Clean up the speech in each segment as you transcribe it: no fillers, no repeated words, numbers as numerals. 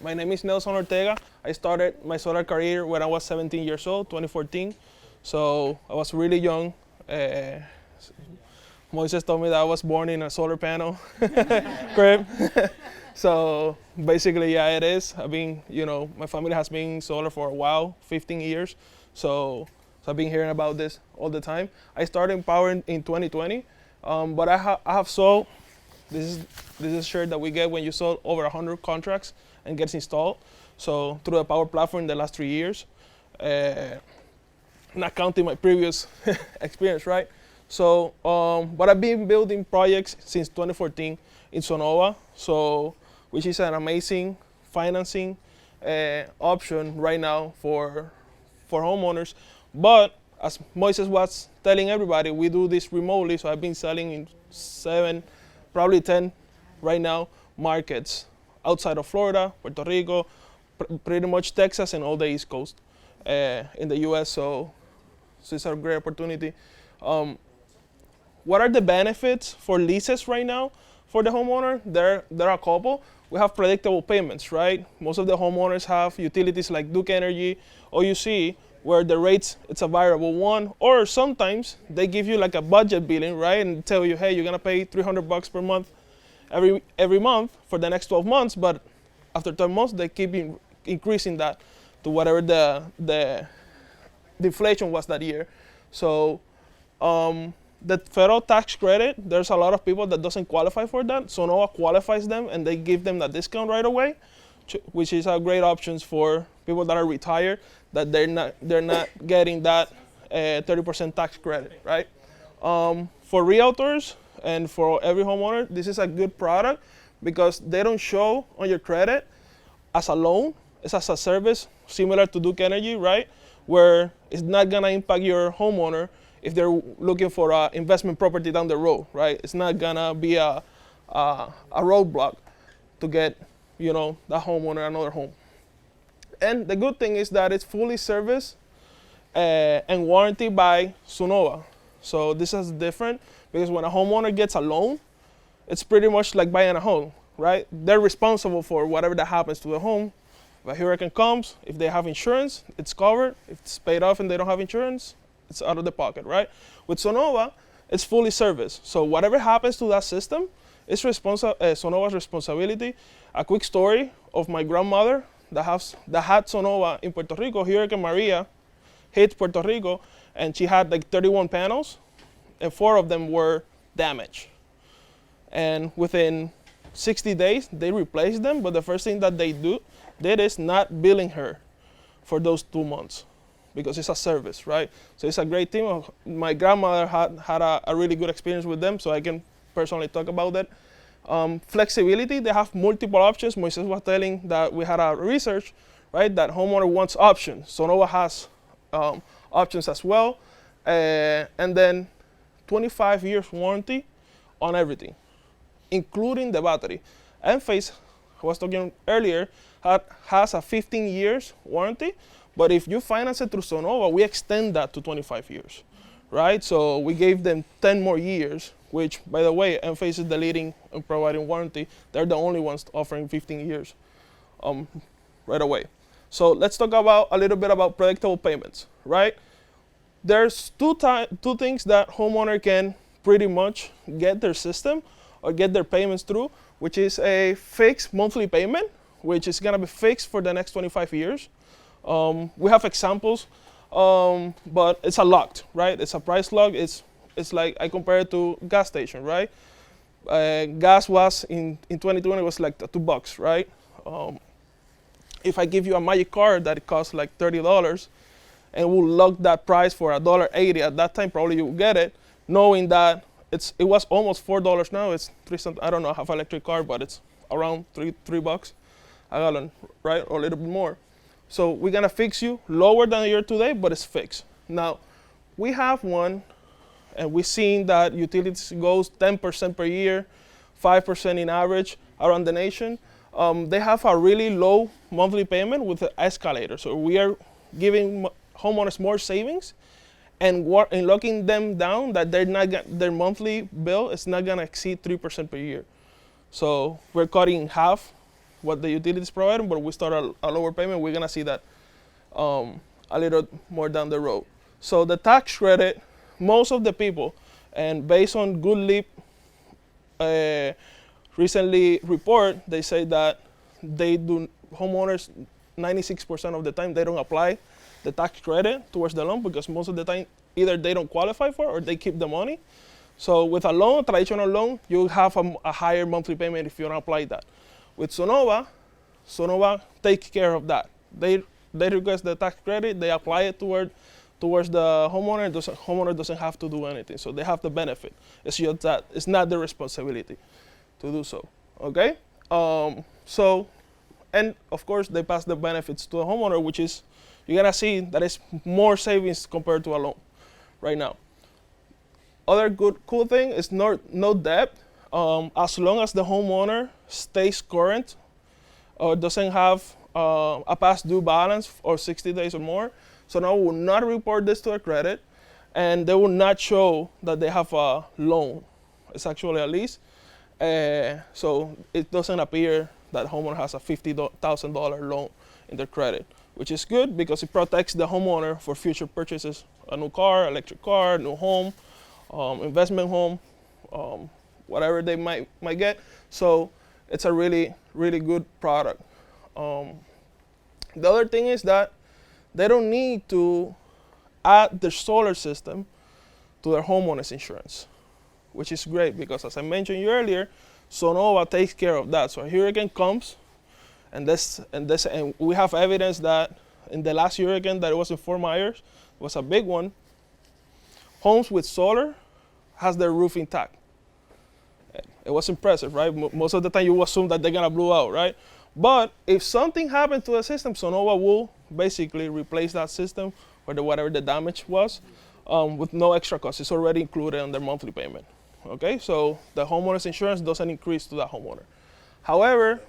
My name is Nelson Ortega. I started my solar career when I was 17 years old, 2014. So I was really young. Moises told me that I was born in a solar panel crib. So basically, yeah, it is. I've been, my family has been solar for a while, 15 years. So I've been hearing about this all the time. I started in power in 2020, but I have sold. This is a shirt that we get when you sold over 100 contracts and gets installed. So through the power platform in the last 3 years, not counting my previous experience, right? So, but I've been building projects since 2014 in Sunnova, which is an amazing financing option right now for homeowners. But as Moises was telling everybody, we do this remotely. So I've been selling in 7, probably 10 right now markets outside of Florida, Puerto Rico, pretty much Texas and all the East Coast in the US. So it's a great opportunity. What are the benefits for leases right now for the homeowner? There are a couple. We have predictable payments, right? Most of the homeowners have utilities like Duke Energy, OUC, where the rates, it's a variable one, or sometimes they give you like a budget billing, right? And tell you, hey, you're gonna pay $300 per month every month for the next 12 months, but after 12 months, they keep increasing that to whatever the inflation was that year. So the federal tax credit, there's a lot of people that doesn't qualify for that. Sunnova qualifies them and they give them that discount right away, which is a great option for people that are retired, that they're not getting that 30% tax credit, right? For realtors and for every homeowner, this is a good product because they don't show on your credit as a loan. It's as a service similar to Duke Energy, right? Where it's not gonna impact your homeowner if they're looking for an investment property down the road, right? It's not gonna be a roadblock to get, that homeowner another home. And the good thing is that it's fully serviced and warranted by Sunnova. So this is different because when a homeowner gets a loan, it's pretty much like buying a home, right? They're responsible for whatever that happens to the home. If a hurricane comes, if they have insurance, it's covered. If it's paid off and they don't have insurance, it's out of the pocket, right? With Sunnova, it's fully serviced. So whatever happens to that system, it's Sunnova's responsibility. A quick story of my grandmother that had Sunnova in Puerto Rico. Hurricane Maria hit Puerto Rico, and she had like 31 panels, and 4 of them were damaged. And within 60 days, they replaced them, but the first thing that they did is not billing her for those 2 months because it's a service, right? So it's a great team. My grandmother had a really good experience with them, so I can personally talk about that. Flexibility, they have multiple options. Moises was telling that we had a research, right, that homeowner wants options. Sunnova has options as well. And then 25 years warranty on everything, including the battery. Enphase, I was talking earlier, has a 15 years warranty, but if you finance it through Sunnova, we extend that to 25 years, right? So we gave them 10 more years, which, by the way, Enphase is the leading in providing warranty. They're the only ones offering 15 years right away. So let's talk a little bit about predictable payments, right? There's two things that homeowner can pretty much get their system or get their payments through, which is a fixed monthly payment, which is gonna be fixed for the next 25 years. We have examples, but it's a locked, right? It's a price lock. It's like I compare it to gas station, right? Gas was in 2020 was like $2, right? If I give you a magic card that it costs like $30 and we'll lock that price for $1.80 at that time, probably you will get it, knowing that it was almost $4 now. It's 3 cents. I don't know, I have an electric car, but it's around $3 a gallon, right? Or a little bit more. So we're gonna fix you lower than the year today, but it's fixed. Now, we have one, and we've seen that utilities goes 10% per year, 5% in average around the nation. They have a really low monthly payment with an escalator. So we are giving homeowners more savings and locking them down that their monthly bill is not gonna exceed 3% per year. So we're cutting half what the utility is providing, but we start a lower payment. We're gonna see that a little more down the road. So the tax credit, most of the people, and based on Good Leap recently report, they say that homeowners 96% of the time they don't apply the tax credit towards the loan because most of the time either they don't qualify for it or they keep the money. So with a loan, traditional loan, you have a higher monthly payment if you don't apply that. With Sunnova takes care of that. They request the tax credit, they apply it towards the homeowner. The homeowner doesn't have to do anything, so they have the benefit. It's just that it's not their responsibility to do so. Okay. And of course they pass the benefits to the homeowner, which is you're gonna see that it's more savings compared to a loan right now. Other cool thing is no debt. As long as the homeowner stays current or doesn't have a past due balance or 60 days or more, so now will not report this to the credit, and they will not show that they have a loan. It's actually a lease, so it doesn't appear that homeowner has a $50,000 loan in their credit, which is good because it protects the homeowner for future purchases, a new car, electric car, new home, investment home, whatever they might get. So it's a really, really good product. The other thing is that they don't need to add their solar system to their homeowner's insurance, which is great because as I mentioned you earlier, Sunnova takes care of that. So a hurricane comes, and we have evidence that in the last hurricane that it was in Fort Myers, it was a big one. Homes with solar has their roof intact. It was impressive, right? Most of the time you assume that they're gonna blow out, right? But if something happened to the system, Sunnova will basically replace that system or whatever the damage was with no extra cost. It's already included in their monthly payment. Okay, so the homeowner's insurance doesn't increase to that homeowner. However,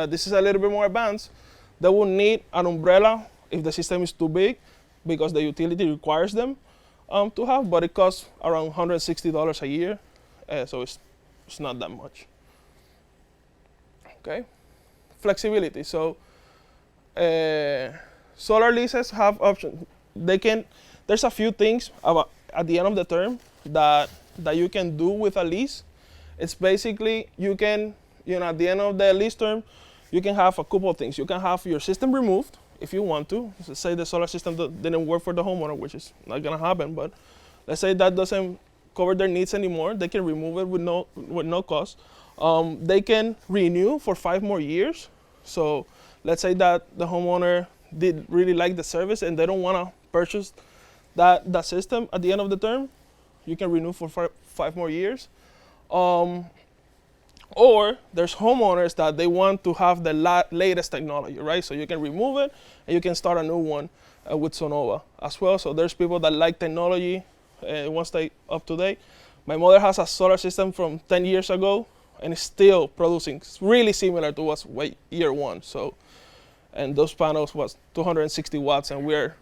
this is a little bit more advanced. They will need an umbrella if the system is too big because the utility requires them to have, but it costs around $160 a year, so it's not that much. Okay, flexibility. So solar leases have options. There's a few things at the end of the term that you can do with a lease. It's basically at the end of the lease term, you can have a couple of things. You can have your system removed if you want to. So say the solar system didn't work for the homeowner, which is not gonna happen, but let's say that doesn't cover their needs anymore. They can remove it with no cost. They can renew for 5 more years. So let's say that the homeowner did really like the service and they don't wanna purchase that system at the end of the term. You can renew for 5 more years. Or there's homeowners that they want to have the latest technology, right? So you can remove it and you can start a new one with Sunnova as well. So there's people that like technology and want to stay up to date. My mother has a solar system from 10 years ago and it's still producing. It's really similar to what's year one. So, and those panels was 260 watts and we're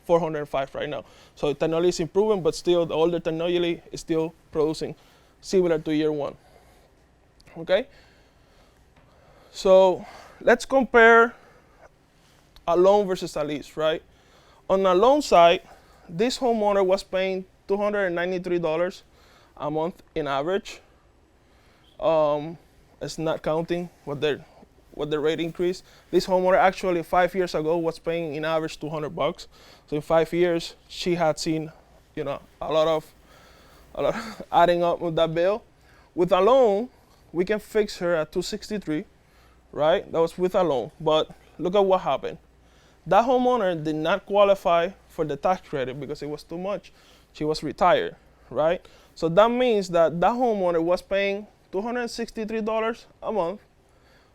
405 right now. So technology is improving, but still the older technology is still producing similar to year one. Okay? So let's compare a loan versus a lease, right? On a loan side, this homeowner was paying $293 a month in average. It's not counting what the rate increase. This homeowner actually 5 years ago was paying in average $200. So in 5 years, she had seen, a lot of adding up with that bill. With a loan, we can fix her at $263, right? That was with a loan. But look at what happened. That homeowner did not qualify for the tax credit because it was too much. She was retired, right? So that means that homeowner was paying $263 a month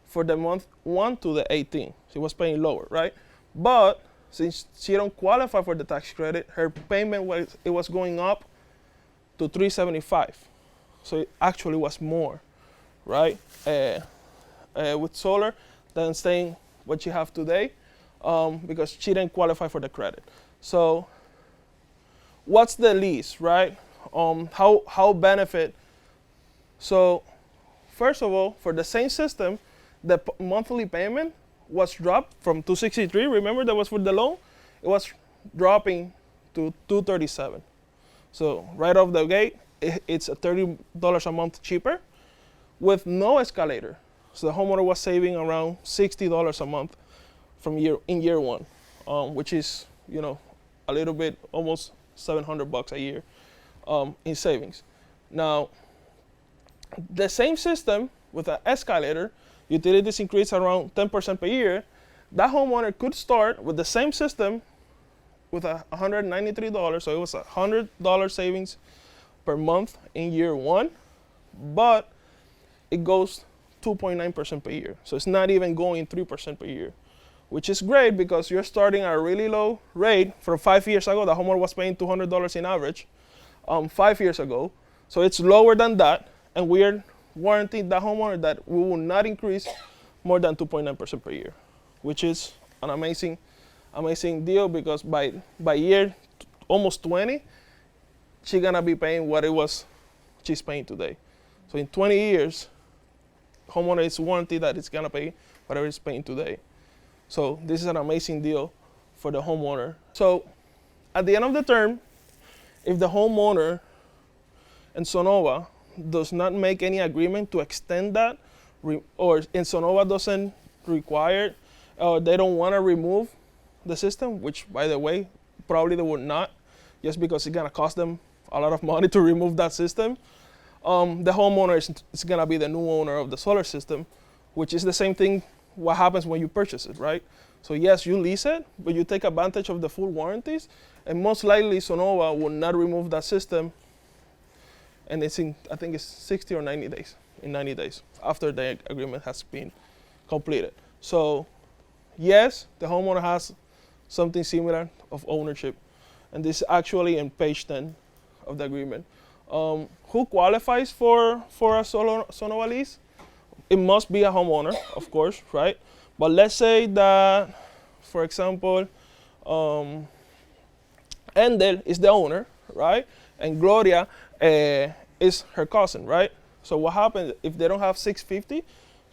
for the month 1 to the 18th. She was paying lower, right? But since she don't qualify for the tax credit, her payment was going up to $375. So it actually was more, right? With solar than staying what you have today because she didn't qualify for the credit. So what's the lease, right? How benefit? So first of all, for the same system, the monthly payment was dropped from 263. Remember that was for the loan? It was dropping to 237. So right off the gate, it's $30 a month cheaper with no escalator. So the homeowner was saving around $60 a month in year one, which is, you know, a little bit, almost $700 a year in savings. Now, the same system with an escalator, utilities increase around 10% per year. That homeowner could start with the same system with $193, so it was $100 savings per month in year one, but it goes 2.9% per year. So it's not even going 3% per year, which is great because you're starting at a really low rate. From 5 years ago, the homeowner was paying $200 in average 5 years ago. So it's lower than that, and we're warranting the homeowner that we will not increase more than 2.9% per year, which is an amazing deal because by year almost 20, she's gonna be paying what she's paying today. So in 20 years, homeowner is warranted that it's gonna pay whatever it's paying today. So this is an amazing deal for the homeowner. So at the end of the term, if the homeowner and Sunnova does not make any agreement to extend that, or Sunnova doesn't require, or they don't want to remove the system, which by the way, probably they would not, just because it's gonna cost them a lot of money to remove that system. The homeowner is gonna be the new owner of the solar system, which is the same thing what happens when you purchase it, right? So yes, you lease it, but you take advantage of the full warranties, and most likely Sunnova will not remove that system, and I think it's 60 or 90 days, in 90 days, after the agreement has been completed. So yes, the homeowner has something similar of ownership, and this is actually in page 10 of the agreement. Who qualifies for a Sunnova lease? It must be a homeowner, of course, right? But let's say that, for example, Endel is the owner, right? And Gloria is her cousin, right? So what happens if they don't have 650?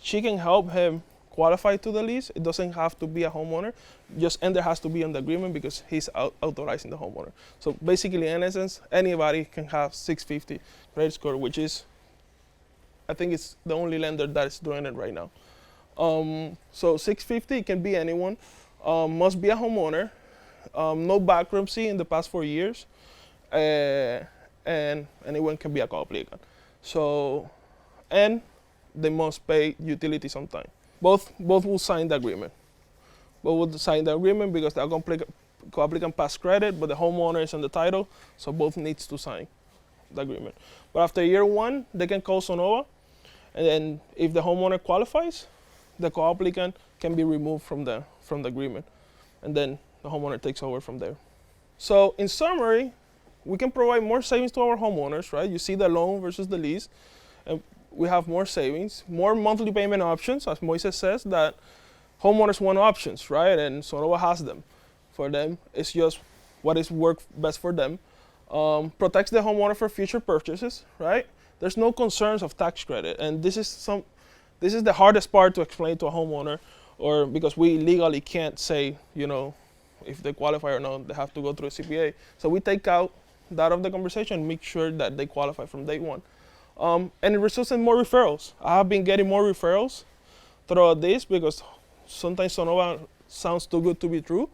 She can help him qualify to the lease. It doesn't have to be a homeowner. Just Ender has to be on the agreement because he's authorizing the homeowner. So basically, in essence, anybody can have 650 credit score, which is, I think it's the only lender that is doing it right now. So 650 can be anyone. Must be a homeowner. No bankruptcy in the past 4 years. And anyone can be a co-applicant. So, and they must pay utilities on time. Both will sign the agreement. Both will sign the agreement because the co-applicant passed credit, but the homeowner is on the title, so both needs to sign the agreement. But after year one, they can call Sunnova, and then if the homeowner qualifies, the co-applicant can be removed from the agreement, and then the homeowner takes over from there. So in summary, we can provide more savings to our homeowners, right? You see the loan versus the lease, and we have more savings, more monthly payment options, as Moises says, that homeowners want options, right? And Sunnova has them. For them, it's just what is work best for them. Protects the homeowner for future purchases, right? There's no concerns of tax credit, and this is the hardest part to explain to a homeowner, or because we legally can't say, you know, if they qualify or not, they have to go through a CPA. So we take out that of the conversation and make sure that they qualify from day one. And it results in more referrals. I have been getting more referrals throughout this because sometimes Sunnova sounds too good to be true.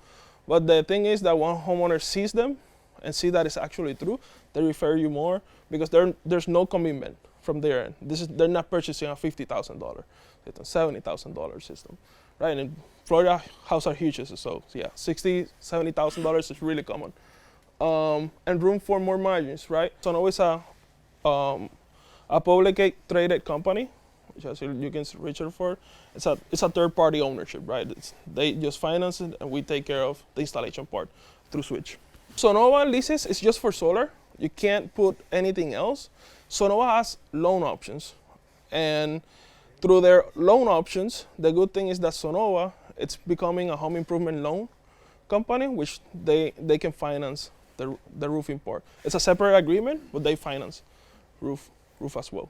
But the thing is that when homeowner sees them and see that it's actually true, they refer you more because there's no commitment from their end. They're not purchasing a $50,000, it's a $70,000 system, right? And Florida houses are huge, so yeah, $60,000, $70,000 is really common. And room for more margins, right? Sunnova is a publicly traded company, which you can reach it for. It's a third-party ownership, right? They just finance it, and we take care of the installation part through Switch. Sunnova leases is just for solar. You can't put anything else. Sunnova has loan options, and through their loan options, the good thing is that Sunnova, it's becoming a home improvement loan company, which they can finance the roofing part. It's a separate agreement, but they finance roof as well.